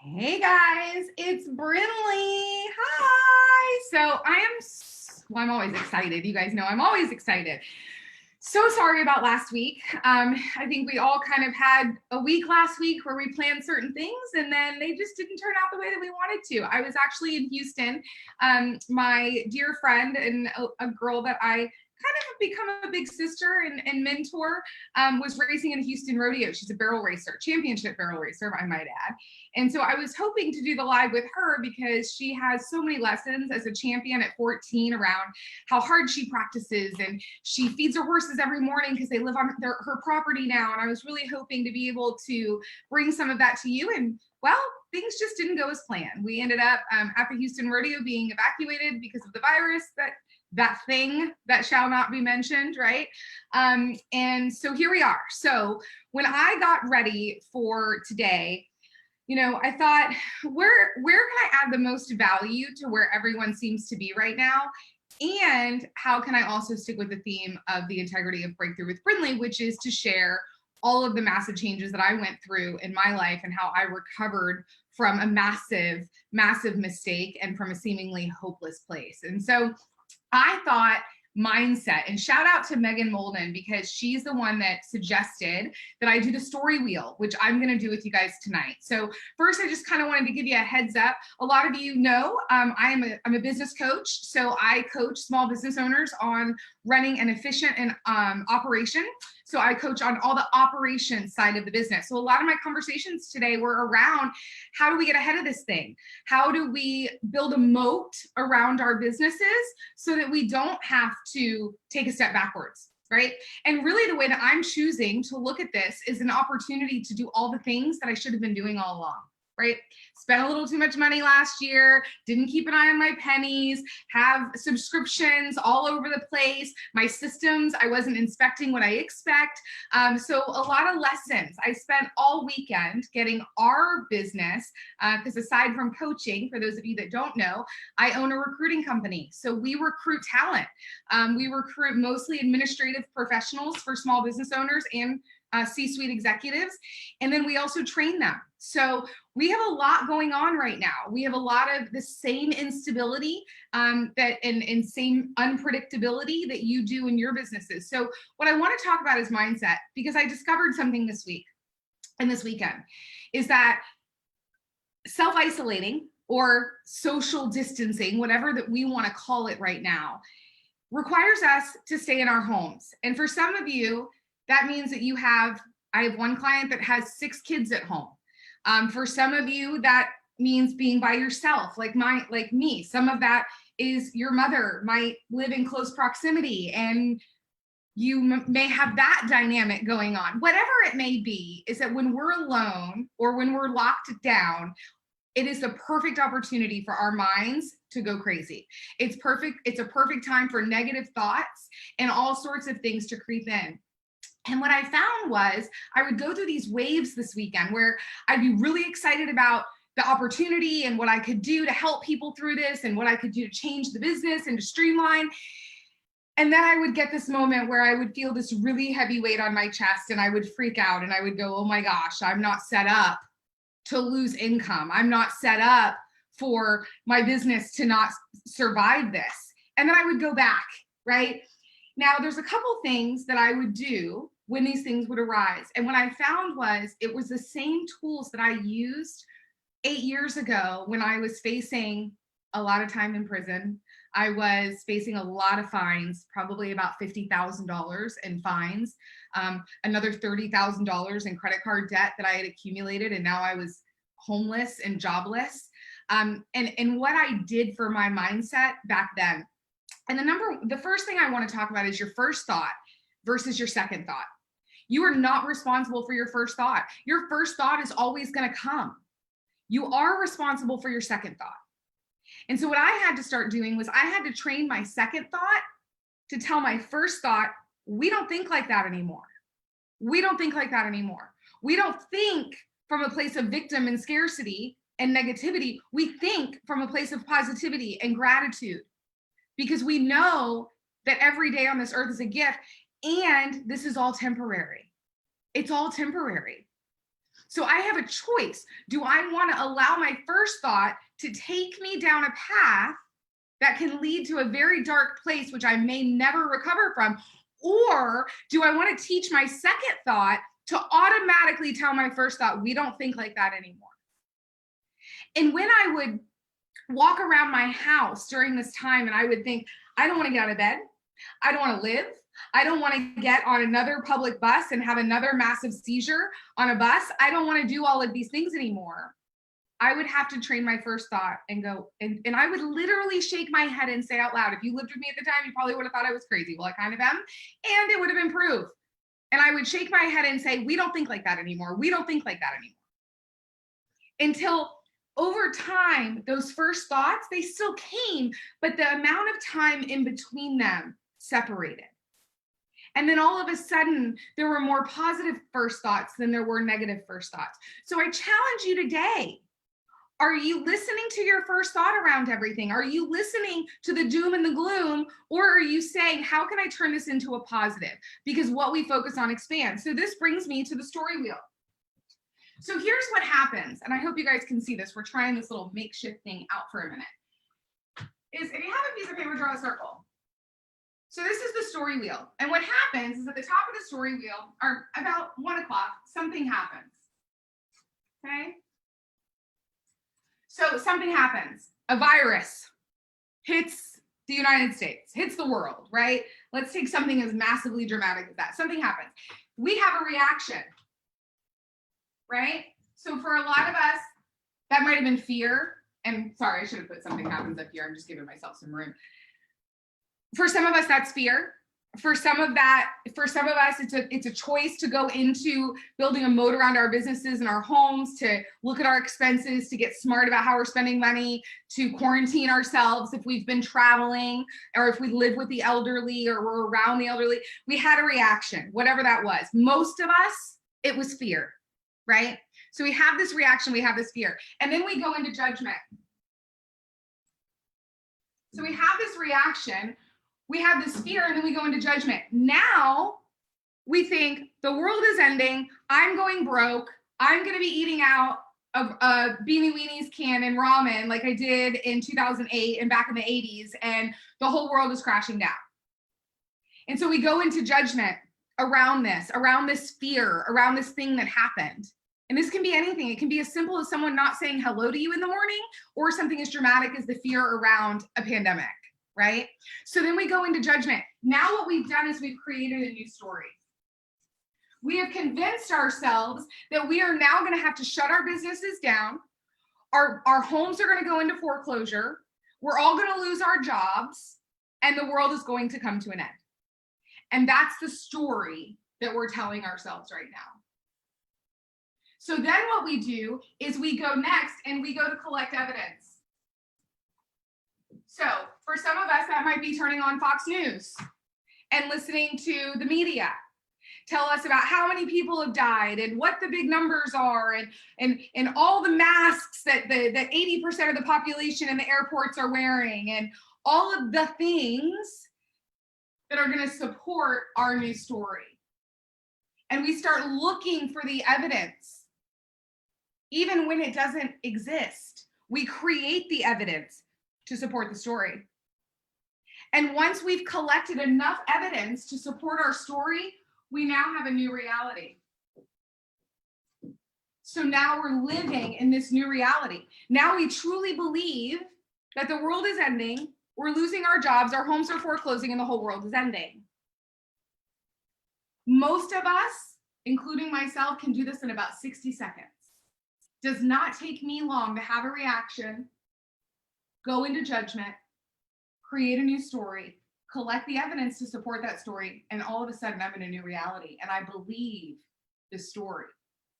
Hey guys, it's Brindley. Hi. I'm always excited. You guys know I'm always excited. So sorry about last week. I think we all kind of had a week last week where we planned certain things and then they just didn't turn out the way that we wanted to. I was actually in Houston. My dear friend and a girl that I kind of have become a big sister and mentor was racing in a Houston rodeo. She's a barrel racer, championship barrel racer, I might add. And so I was hoping to do the live with her because she has so many lessons as a champion at 14 around how hard she practices, and she feeds her horses every morning because they live on her property now. And I was really hoping to be able to bring some of that to you. And well, things just didn't go as planned. We ended up at the Houston rodeo being evacuated because of the virus, that thing that shall not be mentioned, right? And so here we are. So when I got ready for today, I thought, where can I add the most value to where everyone seems to be right now? And how can I also stick with the theme of the integrity of Breakthrough with Brindley, which is to share all of the massive changes that I went through in my life and how I recovered from a massive, massive mistake and from a seemingly hopeless place. And so I thought mindset, and shout out to Megan Molden because she's the one that suggested that I do the story wheel, which I'm going to do with you guys tonight. So first, I just kind of wanted to give you a heads up. A lot of you know I'm a business coach. So I coach small business owners on running an efficient and operation. So I coach on all the operations side of the business. So a lot of my conversations today were around how do we get ahead of this thing? How do we build a moat around our businesses so that we don't have to take a step backwards, right? And really the way that I'm choosing to look at this is an opportunity to do all the things that I should have been doing all along, right? Spent a little too much money last year, didn't keep an eye on my pennies, have subscriptions all over the place. My systems, I wasn't inspecting what I expect. So a lot of lessons. I spent all weekend getting our business, because aside from coaching, for those of you that don't know, I own a recruiting company. So we recruit talent. We recruit mostly administrative professionals for small business owners and C-suite executives. And then we also train them. So we have a lot going on right now. We have a lot of the same instability and same unpredictability that you do in your businesses. So what I want to talk about is mindset, because I discovered something this week and this weekend is that self-isolating or social distancing, whatever that we want to call it right now, requires us to stay in our homes. And for some of you, that means that I have one client that has 6 kids at home. For some of you, that means being by yourself, like me. Some of that is your mother might live in close proximity and you may have that dynamic going on. Whatever it may be, is that when we're alone or when we're locked down, it is the perfect opportunity for our minds to go crazy. It's perfect. It's a perfect time for negative thoughts and all sorts of things to creep in. And what I found was I would go through these waves this weekend where I'd be really excited about the opportunity and what I could do to help people through this and what I could do to change the business and to streamline. And then I would get this moment where I would feel this really heavy weight on my chest and I would freak out and I would go, oh my gosh, I'm not set up to lose income. I'm not set up for my business to not survive this. And then I would go back, right? Now, there's a couple things that I would do when these things would arise. And what I found was it was the same tools that I used 8 years ago when I was facing a lot of time in prison. I was facing a lot of fines, probably about $50,000 in fines, another $30,000 in credit card debt that I had accumulated. And now I was homeless and jobless. And what I did for my mindset back then. And the first thing I want to talk about is your first thought versus your second thought. You are not responsible for your first thought. Your first thought is always going to come. You are responsible for your second thought. And so what I had to start doing was I had to train my second thought to tell my first thought, we don't think like that anymore. We don't think like that anymore. We don't think from a place of victim and scarcity and negativity. We think from a place of positivity and gratitude, because we know that every day on this earth is a gift and this is all temporary. It's all temporary. So I have a choice. Do I want to allow my first thought to take me down a path that can lead to a very dark place, which I may never recover from? Or do I want to teach my second thought to automatically tell my first thought, we don't think like that anymore? And when I would walk around my house during this time and I would think, I don't want to get out of bed. I don't want to live. I don't want to get on another public bus and have another massive seizure on a bus. I don't want to do all of these things anymore. I would have to train my first thought and go, and I would literally shake my head and say out loud, if you lived with me at the time, you probably would have thought I was crazy. Well, I kind of am. And it would have improved. And I would shake my head and say, we don't think like that anymore. We don't think like that anymore. Until over time, those first thoughts, they still came, but the amount of time in between them separated. And then all of a sudden, there were more positive first thoughts than there were negative first thoughts. So I challenge you today. Are you listening to your first thought around everything? Are you listening to the doom and the gloom? Or are you saying, how can I turn this into a positive? Because what we focus on expands. So this brings me to the story wheel. So here's what happens, and I hope you guys can see this. We're trying this little makeshift thing out for a minute. Is if you have a piece of paper, draw a circle. So this is the story wheel. And what happens is at the top of the story wheel, or about 1 o'clock, something happens. Okay? So something happens. A virus hits the United States, hits the world, right? Let's take something as massively dramatic as that. Something happens. We have a reaction. Right? So for a lot of us, that might have been fear. And sorry, I should have put something happens up here. I'm just giving myself some room. For some of us, that's fear. For some of us, it's a choice to go into building a moat around our businesses and our homes, to look at our expenses, to get smart about how we're spending money, to quarantine ourselves if we've been traveling, or if we live with the elderly or we're around the elderly. We had a reaction, whatever that was. Most of us, it was fear. Right? So we have this reaction, we have this fear, and then we go into judgment. So we have this reaction, we have this fear, and then we go into judgment. Now we think the world is ending, I'm going broke, I'm going to be eating out of a Beanie Weenies can and ramen like I did in 2008 and back in the 80s, and the whole world is crashing down. And so we go into judgment around this fear, around this thing that happened. And this can be anything. It can be as simple as someone not saying hello to you in the morning, or something as dramatic as the fear around a pandemic, right? So then we go into judgment. Now what we've done is we've created a new story. We have convinced ourselves that we are now going to have to shut our businesses down. Our homes are going to go into foreclosure. We're all going to lose our jobs, and the world is going to come to an end. And that's the story that we're telling ourselves right now. So then what we do is we go next and we go to collect evidence. So for some of us, that might be turning on Fox News and listening to the media tell us about how many people have died and what the big numbers are, and all the masks that 80% of the population in the airports are wearing, and all of the things that are going to support our new story. And we start looking for the evidence, even when it doesn't exist. We create the evidence to support the story. And once we've collected enough evidence to support our story, we now have a new reality. So now we're living in this new reality. Now we truly believe that the world is ending, we're losing our jobs, our homes are foreclosing, and the whole world is ending. Most of us, including myself, can do this in about 60 seconds. Does not take me long to have a reaction, go into judgment, create a new story, collect the evidence to support that story, and all of a sudden I'm in a new reality, and I believe the story,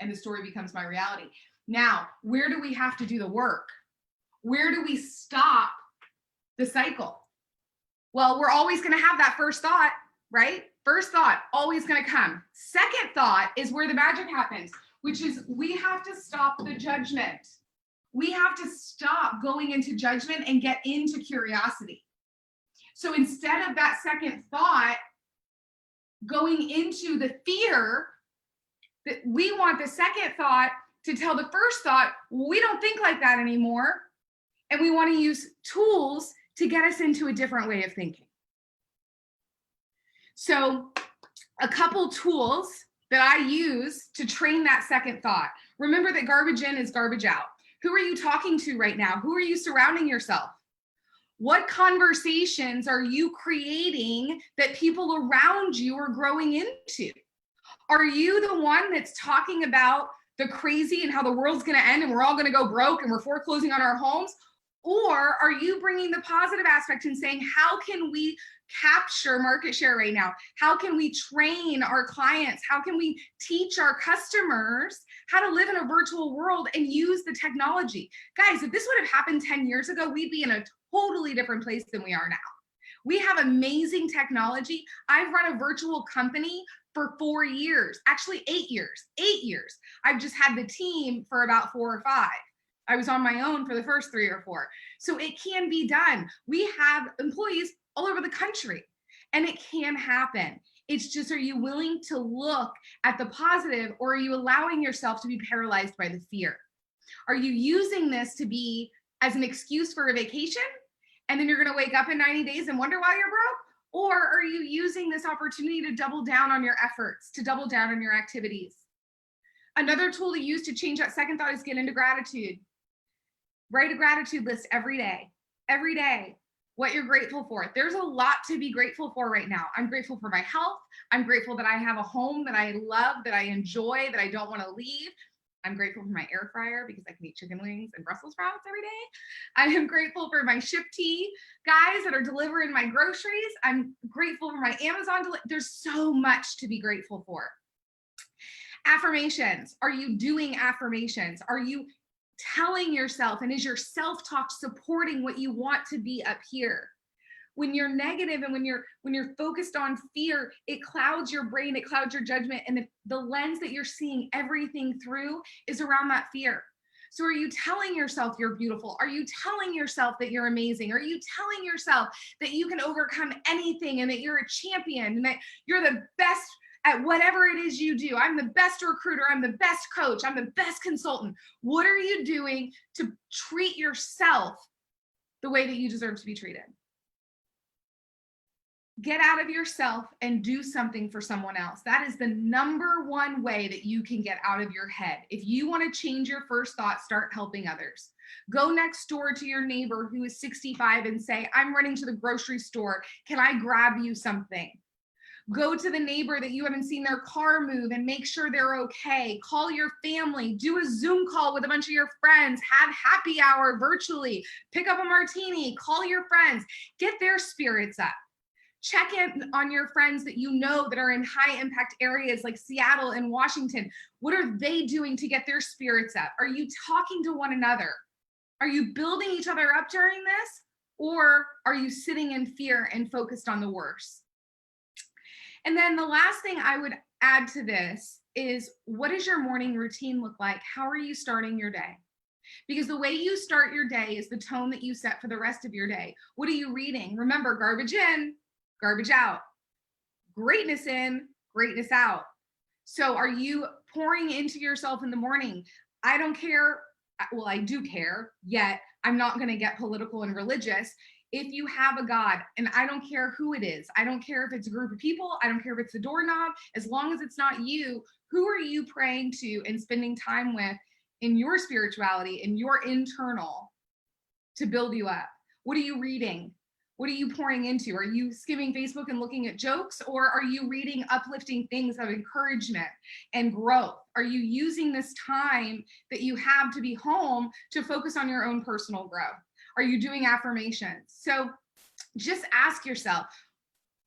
and the story becomes my reality. Now, where do we have to do the work? Where do we stop the cycle? Well, we're always going to have that first thought, right? First thought, always going to come. Second thought is where the magic happens, which is we have to stop the judgment. We have to stop going into judgment and get into curiosity. So instead of that second thought going into the fear, that we want the second thought to tell the first thought, we don't think like that anymore. And we want to use tools to get us into a different way of thinking. So a couple tools that I use to train that second thought. Remember that garbage in is garbage out. Who are you talking to right now? Who are you surrounding yourself? What conversations are you creating that people around you are growing into? Are you the one that's talking about the crazy and how the world's going to end and we're all going to go broke and we're foreclosing on our homes? Or are you bringing the positive aspect and saying, how can we capture market share right now? How can we train our clients? How can we teach our customers how to live in a virtual world and use the technology? Guys, if this would have happened 10 years ago, we'd be in a totally different place than we are now. We have amazing technology. I've run a virtual company for 4 years, actually 8 years, 8 years. I've just had the team for about 4 or 5. I was on my own for the first 3 or 4. So it can be done. We have employees all over the country and it can happen. It's just, are you willing to look at the positive, or are you allowing yourself to be paralyzed by the fear? Are you using this to be as an excuse for a vacation? And then you're going to wake up in 90 days and wonder why you're broke? Or are you using this opportunity to double down on your efforts, to double down on your activities? Another tool to use to change that second thought is get into gratitude. Write a gratitude list every day, what you're grateful for. There's a lot to be grateful for right now. I'm grateful for my health. I'm grateful that I have a home that I love, that I enjoy, that I don't want to leave. I'm grateful for my air fryer because I can eat chicken wings and Brussels sprouts every day. I am grateful for my Ship Tea guys that are delivering my groceries. I'm grateful for my Amazon. There's so much to be grateful for. Affirmations. Are you doing affirmations? Are you telling yourself, and is your self-talk supporting what you want to be up here? When you're negative and when you're focused on fear, it clouds your brain, it clouds your judgment, and the lens that you're seeing everything through is around that fear. So are you telling yourself you're beautiful? Are you telling yourself that you're amazing? Are you telling yourself that you can overcome anything and that you're a champion and that you're the best at whatever it is you do? I'm the best recruiter. I'm the best coach. I'm the best consultant. What are you doing to treat yourself the way that you deserve to be treated? Get out of yourself and do something for someone else. That is the number one way that you can get out of your head. If you want to change your first thought, start helping others. Go next door to your neighbor who is 65 and say, I'm running to the grocery store. Can I grab you something? Go to the neighbor that you haven't seen their car move and make sure they're okay. Call your family, do a Zoom call with a bunch of your friends, have happy hour virtually, pick up a martini, call your friends, get their spirits up. Check in on your friends that you know that are in high impact areas like Seattle and Washington. What are they doing to get their spirits up? Are you talking to one another? Are you building each other up during this? Or are you sitting in fear and focused on the worst? And then the last thing I would add to this is, what does your morning routine look like? How are you starting your day? Because the way you start your day is the tone that you set for the rest of your day. What are you reading? Remember, garbage in, garbage out. Greatness in, greatness out. So are you pouring into yourself in the morning? I don't care. Well, I do care, yet I'm not going to get political and religious. If you have a God, and I don't care who it is, I don't care if it's a group of people, I don't care if it's a doorknob, as long as it's not you, who are you praying to and spending time with in your spirituality, in your internal, to build you up? What are you reading? What are you pouring into? Are you skimming Facebook and looking at jokes, or are you reading uplifting things of encouragement and growth? Are you using this time that you have to be home to focus on your own personal growth? Are you doing affirmations? So just ask yourself,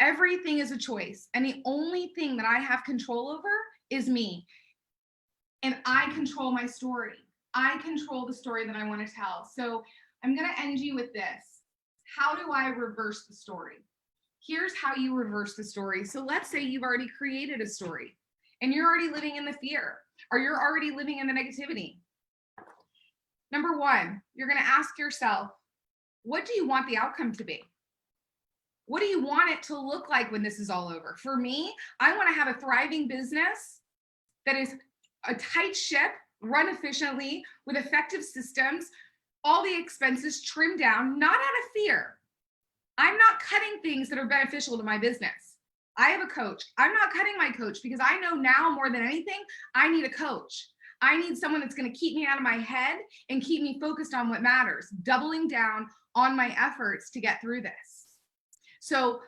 everything is a choice. And the only thing that I have control over is me. And I control my story. I control the story that I want to tell. So I'm going to end you with this. How do I reverse the story? Here's how you reverse the story. So let's say you've already created a story and you're already living in the fear, or you're already living in the negativity. Number one, you're going to ask yourself, what do you want the outcome to be? What do you want it to look like when this is all over? For me, I want to have a thriving business that is a tight ship, run efficiently with effective systems, all the expenses trimmed down, not out of fear. I'm not cutting things that are beneficial to my business. I have a coach. I'm not cutting my coach because I know now more than anything, I need a coach. I need someone that's going to keep me out of my head and keep me focused on what matters, doubling down on my efforts to get through this. So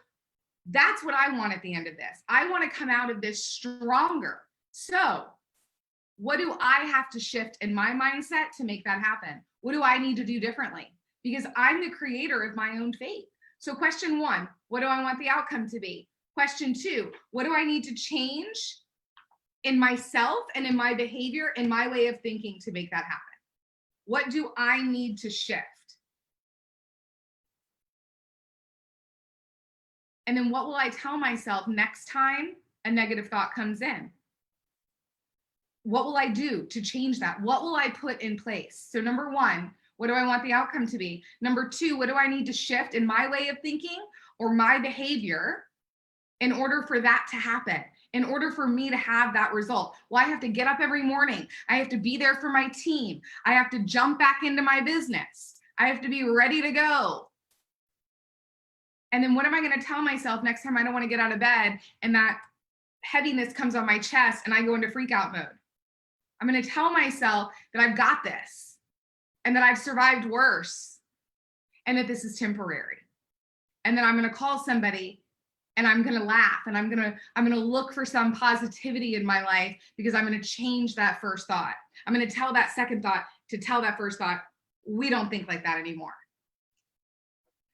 that's what I want at the end of this. I want to come out of this stronger. So what do I have to shift in my mindset to make that happen? What do I need to do differently? Because I'm the creator of my own fate. So question 1, what do I want the outcome to be? Question 2, what do I need to change in myself and in my behavior and my way of thinking to make that happen? What do I need to shift? And then what will I tell myself next time a negative thought comes in? What will I do to change that? What will I put in place? So number 1, what do I want the outcome to be? Number 2, what do I need to shift in my way of thinking or my behavior in order for that to happen? In order for me to have that result? Well, I have to get up every morning. I have to be there for my team. I have to jump back into my business. I have to be ready to go. And then what am I going to tell myself next time I don't want to get out of bed and that heaviness comes on my chest and I go into freak out mode? I'm going to tell myself that I've got this and that I've survived worse and that this is temporary. And then I'm going to call somebody and I'm going to laugh and I'm going to look for some positivity in my life because I'm going to change that first thought. I'm going to tell that second thought to tell that first thought, we don't think like that anymore.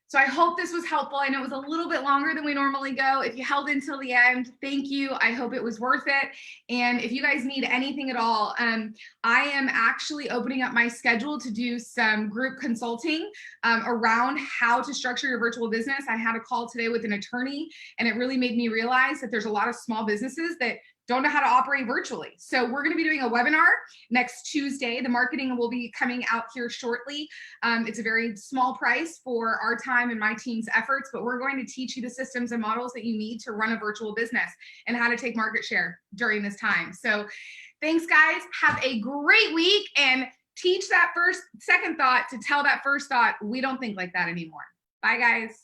So I hope this was helpful. I know it was a little bit longer than we normally go. If you held until the end, thank you. I hope it was worth it. And if you guys need anything at all, I am actually opening up my schedule to do some group consulting around how to structure your virtual business. I had a call today with an attorney, and it really made me realize that there's a lot of small businesses that don't know how to operate virtually. So we're going to be doing a webinar next Tuesday. The marketing will be coming out here shortly. It's a very small price for our time and my team's efforts, but we're going to teach you the systems and models that you need to run a virtual business and how to take market share during this time. So thanks, guys. Have a great week and teach that second thought to tell that first thought, we don't think like that anymore. Bye, guys.